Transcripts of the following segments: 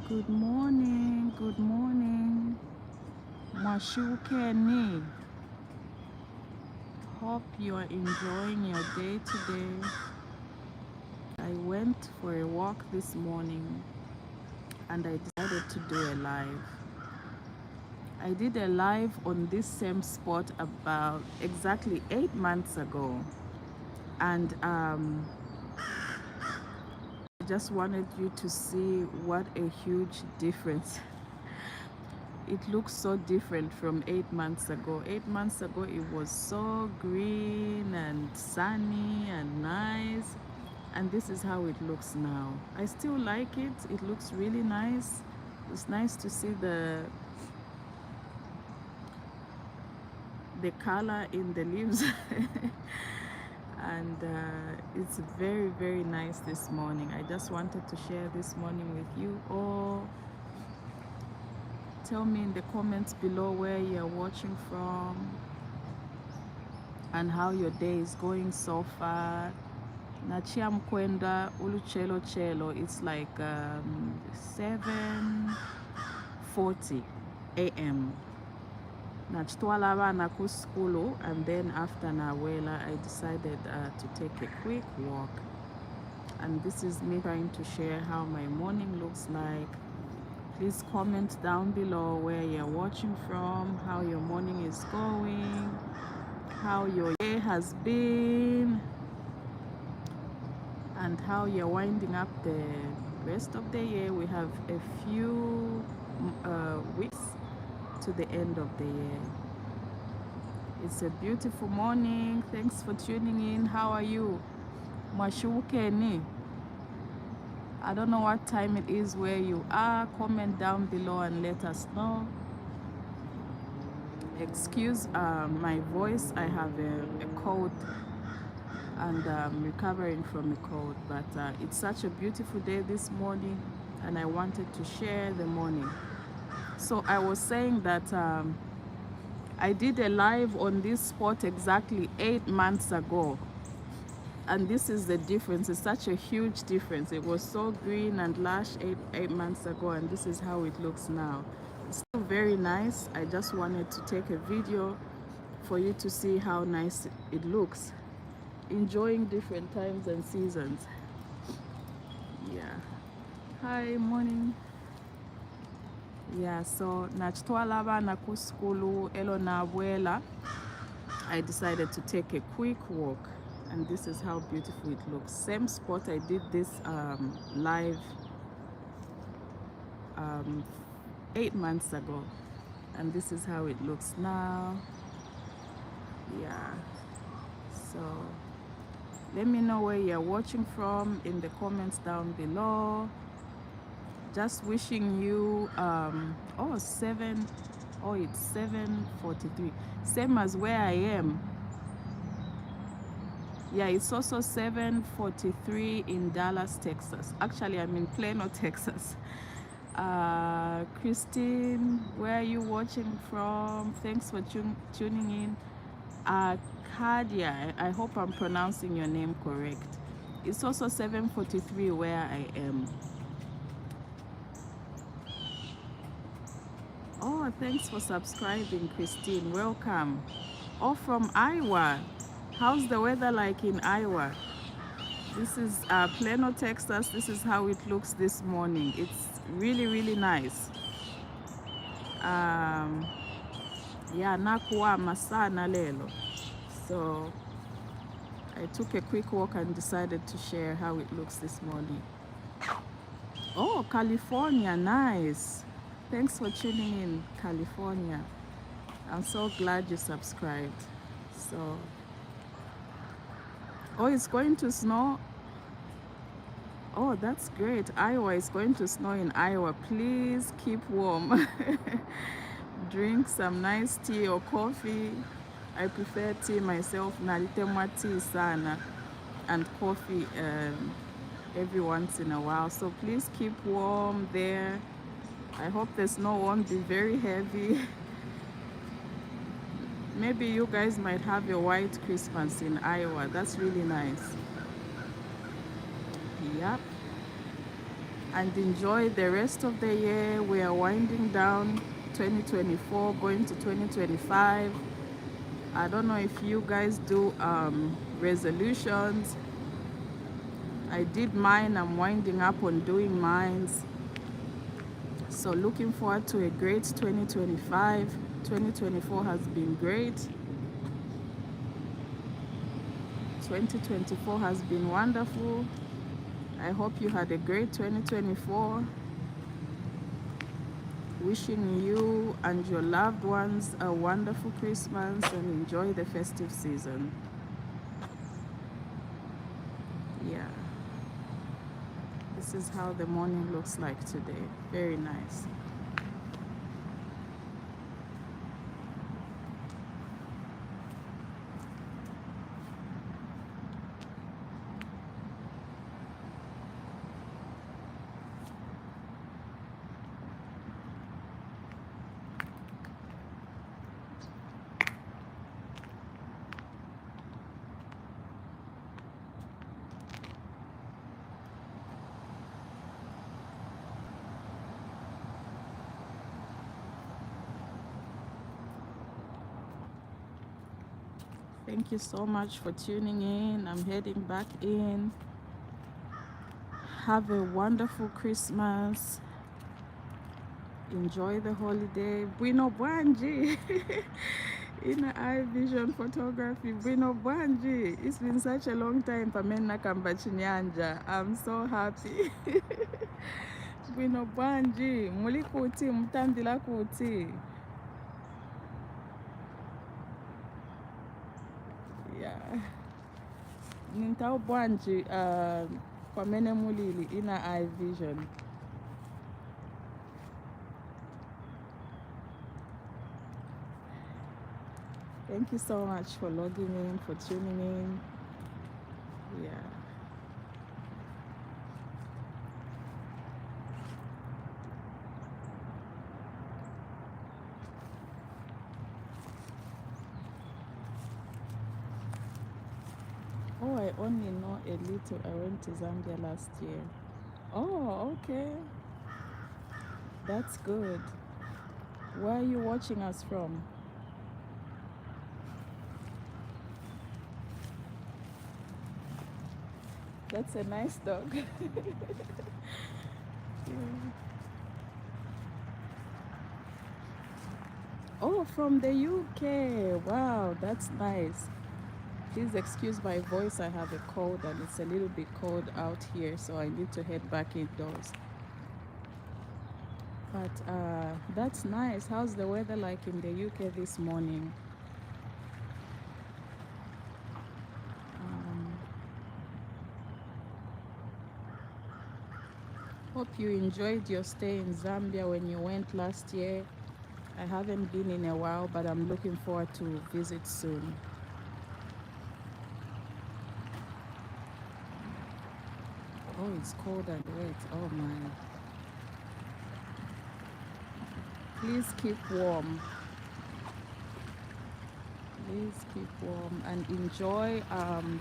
Good morning, good morning. Mwashukeni. Hope you are enjoying your day today. I went for a walk this morning and I decided to do a live. I did a live on this same spot about exactly 8 months ago. And I just wanted you to see what a huge difference. It looks so different from 8 months ago. 8 months ago, it was so green and sunny and nice. And this is how it looks now. I still like it. It looks really nice. It's nice to see the color in the leaves. And it's very, very nice this morning. I just wanted to share this morning with you all. Tell me in the comments below where you're watching from and how your day is going so far. Nachia mkwenda uluchelo chelo. It's like 7:40 a.m. Nachitwala abana ku skulu, and then after Nawela I decided to take a quick walk. And this is me trying to share how my morning looks like. Please comment down below where you're watching from, how your morning is going, how your day has been, and how you're winding up the rest of the year. We have a few weeks to the end of the year. It's a beautiful morning. Thanks for tuning in. How are you? Mwashukeni. I don't know what time it is where you are. Comment down below and let us know. Excuse my voice. I have a cold and I'm recovering from a cold, but it's such a beautiful day this morning and I wanted to share the morning. So I was saying that I did a live on this spot exactly 8 months ago. And this is the difference. It's such a huge difference. It was so green and lush eight months ago, and this is how it looks now. It's still very nice. I just wanted to take a video for you to see how nice it looks. Enjoying different times and seasons. Yeah. Hi, morning. Yeah, so nachitwala abana ku skulu elo na abuela. I decided to take a quick walk. And this is how beautiful it looks. Same spot I did this live 8 months ago, and this is how it looks now. Yeah, so let me know where you're watching from in the comments down below. Just wishing you it's 7:43, same as where I am. Yeah, it's also 7:43 in Dallas, Texas. Actually, I'm in Plano, Texas. Christine, where are you watching from? Thanks for tuning in. Kadia, I hope I'm pronouncing your name correct. It's also 7:43 where I am. Oh, thanks for subscribing, Christine. Welcome. Oh, from Iowa. How's the weather like in Iowa? This is Plano, Texas. This is how it looks this morning. It's really, really nice. Yeah, nakuwama sana lelo. So I took a quick walk and decided to share how it looks this morning. Oh, California, nice. Thanks for tuning in, California. I'm so glad you subscribed. So, oh, it's going to snow. Oh, that's great. Iowa is going to snow in Iowa. Please keep warm. Drink some nice tea or coffee. I prefer tea myself. Nalitemwa tea sana and coffee every once in a while. So please keep warm there. I hope the snow won't be very heavy. Maybe you guys might have a white Christmas in Iowa. That's really nice. Yep. and enjoy the rest of the year. We are winding down 2024, going to 2025. I don't know if you guys do resolutions. I did mine. I'm winding up on doing mines. So looking forward to a great 2025. 2024 has been great. 2024 has been wonderful. I hope you had a great 2024. Wishing you and your loved ones a wonderful Christmas and enjoy the festive season. Yeah, this is how the morning looks like today. Very nice. Thank you so much for tuning in. I'm heading back in. Have a wonderful Christmas. Enjoy the holiday. Bueno Bwanji. In eye vision photography. Bueno Bwanji. It's been such a long time. Pamena Kambachinyanja. I'm so happy. Bueno Bwanji. Muli kuti. Mtandila kuti. Yeah. Nintao Bwanji. Kwamene mulili. In eye vision. Thank you so much for logging in, for tuning in. Yeah. Oh, I only know a little. I went to Zambia last year. Oh, okay. That's good. Where are you watching us from? That's a nice dog. Yeah. Oh, from the UK. Wow, that's nice. Please excuse my voice. I have a cold and it's a little bit cold out here, so I need to head back indoors. But that's nice. How's the weather like in the UK this morning? Hope you enjoyed your stay in Zambia when you went last year. I haven't been in a while, but I'm looking forward to visit soon. Oh, it's cold and wet. Oh my. Please keep warm. Please keep warm and enjoy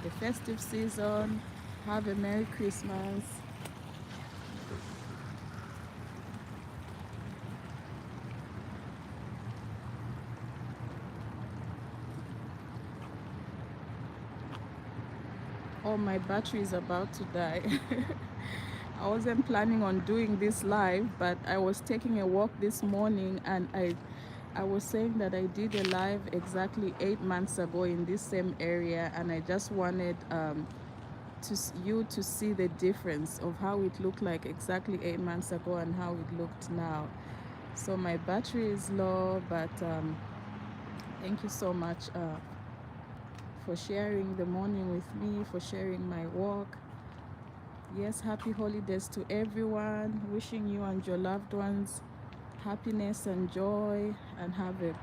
the festive season. Have a Merry Christmas. Oh, my battery is about to die. I wasn't planning on doing this live, but I was taking a walk this morning and I was saying that I did a live exactly 8 months ago in this same area, and I just wanted you to see the difference of how it looked like exactly 8 months ago and how it looked now. So my battery is low, but thank you so much for sharing the morning with me, for sharing my walk. Yes, happy holidays to everyone. Wishing you and your loved ones happiness and joy, and have a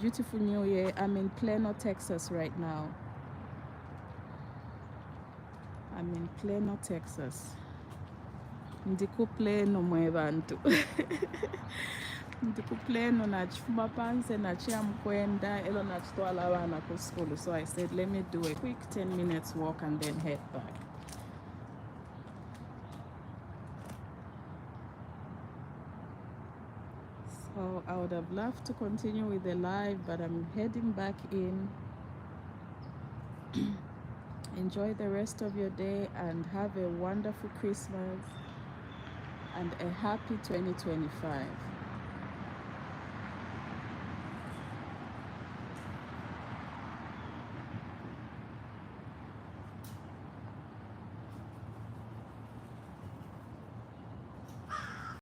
beautiful new year. I'm in Plano, Texas right now. I'm in Plano, Texas. Ndikupleno mwe bantu. Ndikupleno nachifuma panse nachiamkwenda elo nachitwala abana ku school. So I said, let me do a quick 10 minutes walk and then head back. Oh, I would have loved to continue with the live, but I'm heading back in. Enjoy the rest of your day and have a wonderful Christmas and a happy 2025.